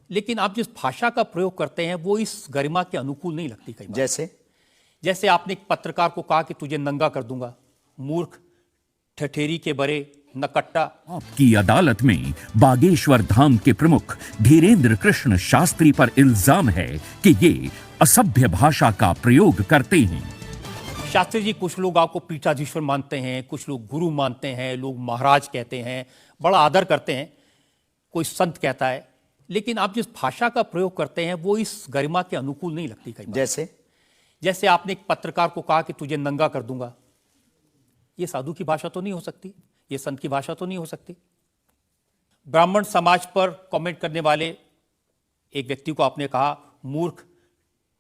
लेकिन आप जिस भाषा का प्रयोग करते हैं वो इस गरिमा के अनुकूल नहीं लगती कई बार। जैसे आपने एक पत्रकार को कहा कि तुझे नंगा कर दूंगा, मूर्ख, ठठेरी के बरे, नकट्टा। आपकी अदालत में बागेश्वर धाम के प्रमुख धीरेन्द्र कृष्ण शास्त्री पर इल्जाम है कि ये असभ्य भाषा का प्रयोग करते हैं। शास्त्री जी, कुछ लोग आपको पीठाधीश्वर मानते हैं, कुछ लोग गुरु मानते हैं, लोग महाराज कहते हैं, बड़ा आदर करते हैं, कोई संत कहता है, लेकिन आप जिस भाषा का प्रयोग करते हैं वो इस गरिमा के अनुकूल नहीं लगती कई बार। जैसे आपने एक पत्रकार को कहा कि तुझे नंगा कर दूंगा, ये साधु की भाषा तो नहीं हो सकती, ये संत की भाषा तो नहीं हो सकती। ब्राह्मण समाज पर कमेंट करने वाले एक व्यक्ति को आपने कहा मूर्ख,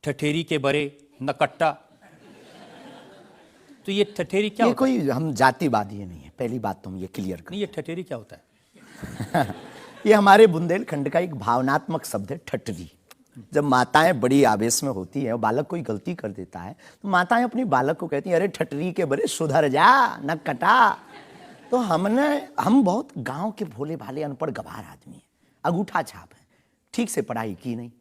ठठेरी के बरे, नकट्टा। तो ये ठठेरी क्या ये होता कोई हम जातिवादी नहीं है, पहली बात तो हम ये क्लियर करें। नहीं, ये ठठेरी क्या होता है? ये हमारे बुंदेलखंड का एक भावनात्मक शब्द है, ठठरी। जब माताएं बड़ी आवेश में होती है और बालक कोई गलती कर देता है तो माताएं अपनी बालक को कहती हैं, अरे ठठरी के बरे सुधर जा, न कटा। तो हम बहुत गांव के भोले भाले अनपढ़ गवार आदमी हैं, अंगूठा छाप है, ठीक से पढ़ाई की नहीं,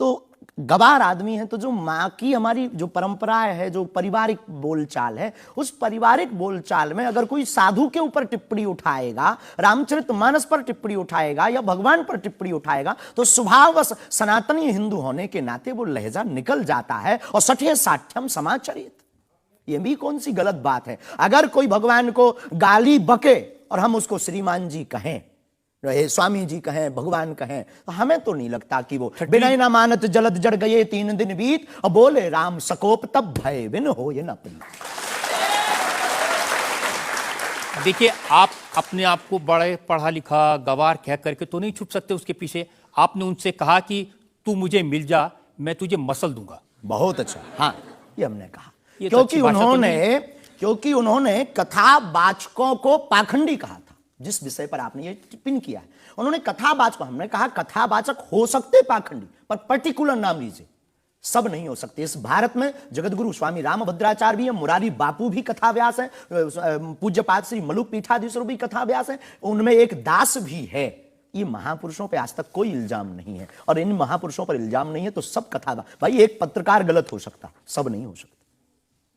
तो गवार आदमी है। तो जो माँ की हमारी जो परंपरा है, जो पारिवारिक बोलचाल है, उस पारिवारिक बोलचाल में अगर कोई साधु के ऊपर टिप्पणी उठाएगा, रामचरितमानस पर टिप्पणी उठाएगा या भगवान पर टिप्पणी उठाएगा, तो स्वभावश सनातनी हिंदू होने के नाते वो लहजा निकल जाता है। और सठे साठ्यम समाचरित, ये भी कौन सी गलत बात है? अगर कोई भगवान को गाली बके और हम उसको श्रीमान जी कहें, स्वामी जी कहें, भगवान कहें, तो हमें तो नहीं लगता कि वो बिना ना मानत जलद जड़ गए 3 दिन बीत, और बोले राम सकोप तब भय बिन हो ये न प्रीत। देखिए, आप अपने आप को बड़े पढ़ा लिखा गवार कह करके तो नहीं छुप सकते उसके पीछे। आपने उनसे कहा कि तू मुझे मिल जा, मैं तुझे मसल दूंगा। बहुत अच्छा, हाँ, ये हमने कहा, क्योंकि उन्होंने कथावाचकों को पाखंडी कहा था, जिस विषय पर आपने ये टिप्पणी किया है। उन्होंने कथावाचक, हमने कहा कथावाचक हो सकते पाखंडी, पर पर्टिकुलर नाम लीजिए, सब नहीं हो सकते। इस भारत में जगतगुरु स्वामी रामभद्राचार्य भी है, मुरारी बापू भी कथाव्यास है, पूज्यपाद श्री मलुक पीठाधीश्वर भी कथाव्यास है, उनमें एक दास भी है। ये महापुरुषों पे आज तक कोई इल्जाम नहीं है, और इन महापुरुषों पर इल्जाम नहीं है तो सब भाई एक पत्रकार गलत हो सकता, सब नहीं हो सकता।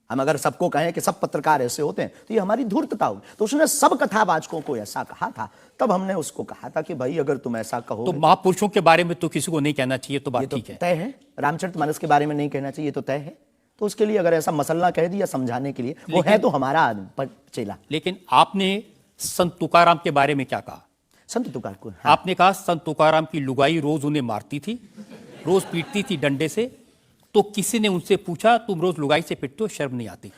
हम अगर सबको कहें कि सब पत्रकार ऐसे होते हैं तो ये हमारी धूर्तता होगी। तो उसने सब कथावाचकों को ऐसा कहा था, तब हमने उसको कहा था कि भाई अगर तुम ऐसा कहो तो महापुरुषों के बारे में तो किसी को नहीं कहना चाहिए, तो बात ठीक है, तय है। रामचरितमानस के बारे में नहीं कहना चाहिए तो तय है। तो उसके लिए अगर ऐसा मसला कह दिया समझाने के लिए, वो है तो हमारा चेला। लेकिन आपने संत तुकाराम के बारे में क्या कहा? संत तुकार को आपने कहा संत तुकाराम की लुगाई रोज उन्हें मारती थी, रोज पीटती थी डंडे से। तो किसी ने उनसे पूछा, तुम रोज लुगाई से पिटते हो, शर्म नहीं आती?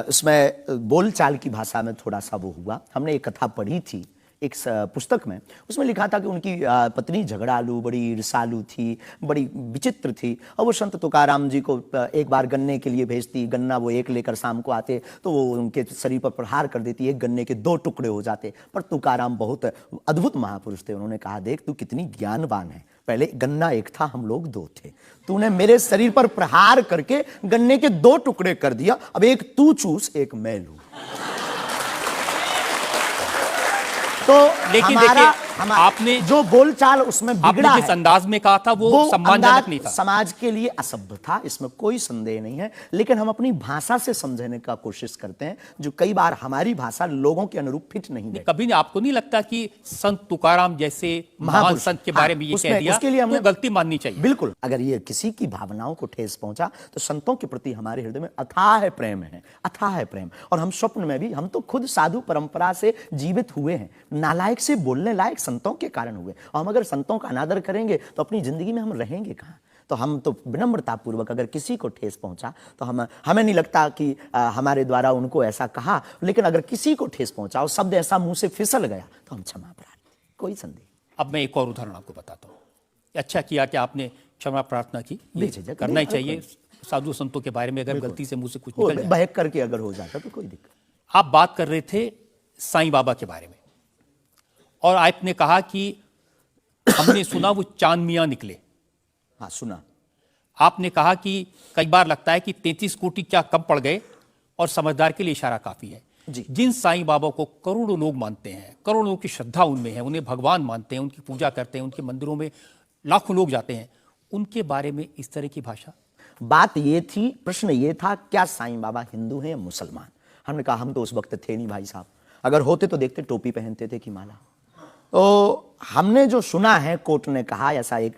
इसमें बोलचाल की भाषा में थोड़ा सा वो हुआ। हमने एक कथा पढ़ी थी एक पुस्तक में, उसमें लिखा था कि उनकी पत्नी झगड़ालू, बड़ी ईर्षालु थी, बड़ी विचित्र थी, और वो संत तुकाराम जी को एक बार गन्ने के लिए भेजती, गन्ना वो एक लेकर शाम को आते तो वो उनके शरीर पर प्रहार कर देती, एक गन्ने के 2 टुकड़े हो जाते। पर तुकाराम बहुत अद्भुत महापुरुष थे, उन्होंने कहा, देख तू कितनी ज्ञानवान है, पहले गन्ना एक था, हम लोग 2 थे, तूने मेरे शरीर पर प्रहार करके गन्ने के 2 टुकड़े कर दिया, अब एक तू चूस एक मैं लूं। तो लेकिन आपने जो बोलचाल उसमें बिगड़ा है, जिस अंदाज में कहा था वो सम्मानजनक नहीं था, समाज के लिए असभ्य था, इसमें कोई संदेह नहीं है। लेकिन हम अपनी भाषा से समझने का कोशिश करते हैं, जो कई बार हमारी भाषा लोगों के अनुरूप फिट नहीं है। कभी आपको नहीं लगता कि संत तुकाराम जैसे महान संत के बारे में ये कह दिया, उसके लिए हमें गलती माननी चाहिए? बिल्कुल, अगर ये किसी की भावनाओं को ठेस पहुंचा तो संतों के प्रति हमारे हृदय में अथाह प्रेम है, अथाह प्रेम। और हम स्वप्न में भी, हम तो खुद साधु परंपरा से जीवित हुए हैं, नालायक से बोलने लायक संतों के कारण हुए, और हम अगर संतों का अनादर करेंगे तो अपनी जिंदगी में हम रहेंगे कहाँ? तो हम तो विनम्रता पूर्वक अगर किसी को ठेस पहुंचा तो हमें नहीं लगता कि हमारे द्वारा उनको ऐसा कहा, लेकिन अगर किसी को ठेस पहुंचा और शब्द ऐसा मुंह से फिसल गया तो हम क्षमा प्रार्थना, कोई संदेह। अब मैं एक और उदाहरण आपको बताता हूँ। अच्छा किया कि आपने क्षमा प्रार्थना की, करना ही चाहिए साधु संतों के बारे में, अगर गलती से मुंह से कुछ निकल जाए, बहक करके अगर हो जाता तो कोई दिक्कत। आप बात कर रहे थे साईं बाबा के बारे में, और आपने कहा कि हमने सुना वो चांद मियां निकले। हाँ, सुना। आपने कहा कि कई बार लगता है कि 33 कोटि क्या कम पड़ गए, और समझदार के लिए इशारा काफी है। जिन साईं बाबा को करोड़ों लोग मानते हैं, करोड़ों की श्रद्धा उनमें है, उन्हें भगवान मानते हैं, उनकी पूजा करते हैं, उनके मंदिरों में लाखों लोग जाते हैं, उनके बारे में इस तरह की भाषा? बात ये थी, प्रश्न ये था, क्या साईं बाबा हिंदू हैं या मुसलमान? हमने कहा हम तो उस वक्त थे नहीं भाई साहब, अगर होते तो देखते टोपी पहनते थे कि माला। तो हमने जो सुना है, कोर्ट ने कहा, ऐसा एक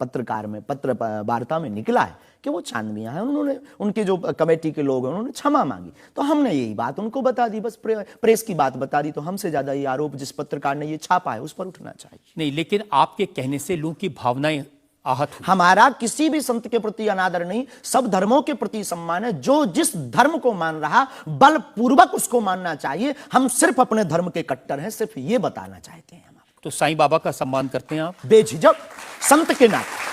पत्रकार में पत्र वार्ता में निकला है कि वो चांदनियां हैं। उन्होंने, उनके जो कमेटी के लोग हैं, उन्होंने क्षमा मांगी। तो हमने यही बात उनको बता दी, बस प्रेस की बात बता दी। तो हमसे ज्यादा ये आरोप जिस पत्रकार ने ये छापा है उस पर उठना चाहिए। नहीं, लेकिन आपके कहने से लोगों की भावनाएं आहत हुई। हमारा किसी भी संत के प्रति अनादर नहीं, सब धर्मों के प्रति सम्मान है। जो जिस धर्म को मान रहा, बलपूर्वक उसको मानना चाहिए। हम सिर्फ अपने धर्म के कट्टर हैं, सिर्फ ये बताना चाहते हैं हम। तो साईं बाबा का सम्मान करते हैं आप? बेझिझक, संत के नाते,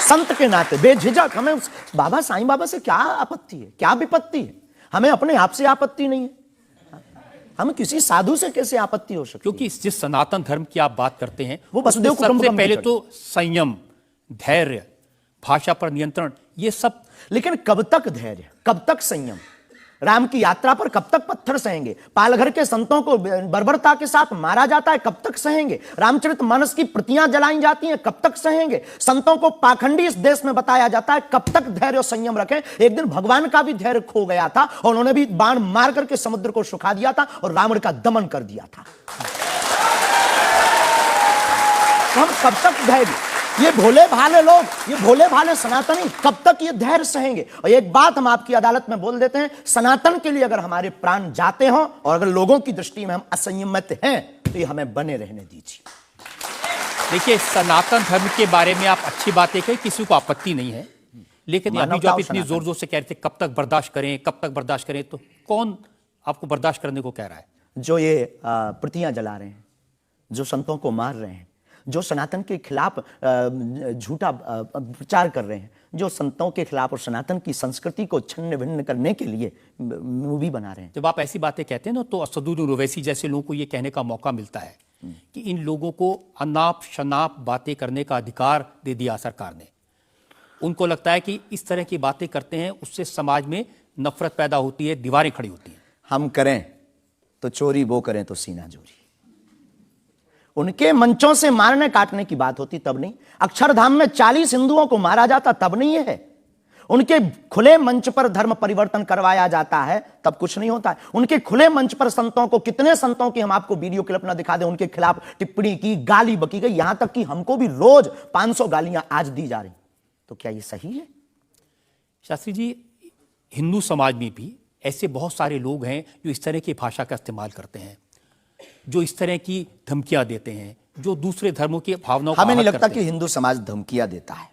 संत के नाते बेझिझक। हमें बाबा साईं बाबा से क्या आपत्ति है, क्या विपत्ति है? हमें अपने आप से आपत्ति नहीं है, हम किसी साधु से कैसे आपत्ति हो सकती? क्योंकि जिस सनातन धर्म की आप बात करते हैं, वो वसुदेव सबसे कुटुंबकम पहले की तो संयम, धैर्य, भाषा पर नियंत्रण, ये सब। लेकिन कब तक धैर्य, कब तक संयम? राम की यात्रा पर कब तक पत्थर सहेंगे? पालघर के संतों को बर्बरता के साथ मारा जाता है, कब तक सहेंगे? रामचरितमानस की प्रतियां जलाई जाती हैं, कब तक सहेंगे? संतों को पाखंडी इस देश में बताया जाता है, कब तक धैर्य और संयम रखें? एक दिन भगवान का भी धैर्य खो गया था और उन्होंने भी बाण मार करके समुद्र को सुखा दिया था और रावण का दमन कर दिया था। तो हम कब तक धैर्य, ये भोले भाले लोग, ये भोले भाले सनातनी कब तक ये धैर्य सहेंगे? और एक बात हम आपकी अदालत में बोल देते हैं, सनातन के लिए अगर हमारे प्राण जाते हों और अगर लोगों की दृष्टि में हम असंयमित हैं, तो ये हमें बने रहने दीजिए। देखिए, सनातन धर्म के बारे में आप अच्छी बातें कही, किसी को आपत्ति नहीं है, लेकिन अभी जो आप इतनी जोर जोर से कह रहे थे कब तक बर्दाश्त करें, कब तक बर्दाश्त करें, तो कौन आपको बर्दाश्त करने को कह रहा है? जो ये प्रतियां जला रहे हैं, जो संतों को मार रहे हैं, जो सनातन के खिलाफ झूठा प्रचार कर रहे हैं, जो संतों के खिलाफ और सनातन की को छिन्न भिन्न करने के लिए मूवी बना रहे हैं। जब आप ऐसी बातें कहते हैं ना, तो असदुद्दीन ओवैसी जैसे लोगों को ये कहने का मौका मिलता है कि इन लोगों को अनाप शनाप बातें करने का अधिकार दे दिया सरकार ने। उनको लगता है कि इस तरह की बातें करते हैं, उससे समाज में नफरत पैदा होती है, दीवारें खड़ी होती हैं। हम करें तो चोरी, वो करें तो सीना जोरी। उनके मंचों से मारने काटने की बात होती तब नहीं, अक्षरधाम में 40 हिंदुओं को मारा जाता तब नहीं है, उनके खुले मंच पर धर्म परिवर्तन करवाया जाता है तब कुछ नहीं होता है। उनके खुले मंच पर संतों को, कितने संतों की हम आपको वीडियो क्लिप ना दिखा दें, उनके खिलाफ टिप्पणी की, गाली बकी गई, यहां तक कि हमको भी रोज 500 गालियां आज दी जा रही। तो क्या ये सही है? शास्त्री जी, हिंदू समाज में भी ऐसे बहुत सारे लोग हैं जो इस तरह की भाषा का इस्तेमाल करते हैं, जो इस तरह की धमकियां देते हैं, जो दूसरे धर्मों की भावनाओं को हमें नहीं आहत लगता करते कि हिंदू समाज धमकियां देता है,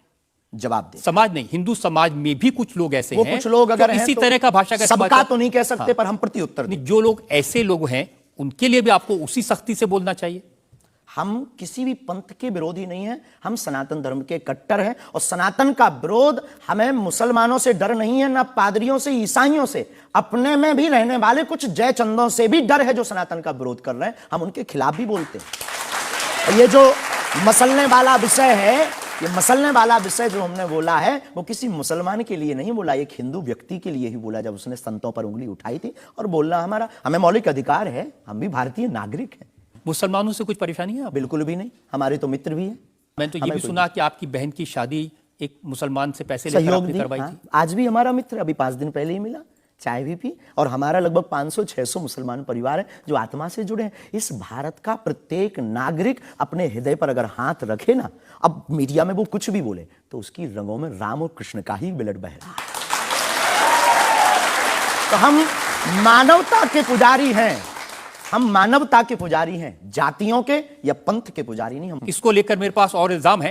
जवाब दे। समाज नहीं, हिंदू समाज में भी कुछ लोग ऐसे हैं, कुछ लोग अगर इसी हैं तो तरह का भाषा का सबका तो नहीं कह सकते, पर हम प्रत्युत्तर नहीं, जो लोग ऐसे लोग हैं उनके लिए भी आपको उसी सख्ती से बोलना चाहिए। हम किसी भी पंथ के विरोधी नहीं हैं, हम सनातन धर्म के कट्टर हैं और सनातन का विरोध हमें मुसलमानों से डर नहीं है, ना पादरियों से, ईसाइयों से, अपने में भी रहने वाले कुछ जयचंदों से भी डर है जो सनातन का विरोध कर रहे हैं। हम उनके खिलाफ भी बोलते हैं। और ये जो मसलने वाला विषय है, ये मसलने वाला विषय जो हमने बोला है, वो किसी मुसलमान के लिए नहीं बोला, एक हिंदू व्यक्ति के लिए ही बोला, जब उसने संतों पर उंगली उठाई थी। और बोलना हमारा, हमें मौलिक अधिकार है, हम भी भारतीय नागरिक हैं। मुसलमानों से कुछ परेशानी है? बिल्कुल भी नहीं, हमारे तो मित्र भी हैं। मैंने तो ये भी सुना कि आपकी बहन की शादी एक मुसलमान से पैसे लेकर सहयोग आपने दी, करवाई हाँ, थी। आज भी हमारा मित्र, अभी 5 दिन पहले ही मिला, चाय भी पी। और हमारा लगभग 500-600 मुसलमान परिवार है जो आत्मा से जुड़े हैं। इस भारत का प्रत्येक नागरिक अपने हृदय पर अगर हाथ रखे ना, अब मीडिया में वो कुछ भी बोले, तो उसकी रंगों में राम और कृष्ण का ही ब्लड बह रहा है। तो हम मानवता के पुजारी हैं, हम मानवता के पुजारी हैं, जातियों के या पंथ के पुजारी नहीं। हम इसको लेकर मेरे पास और इल्जाम है।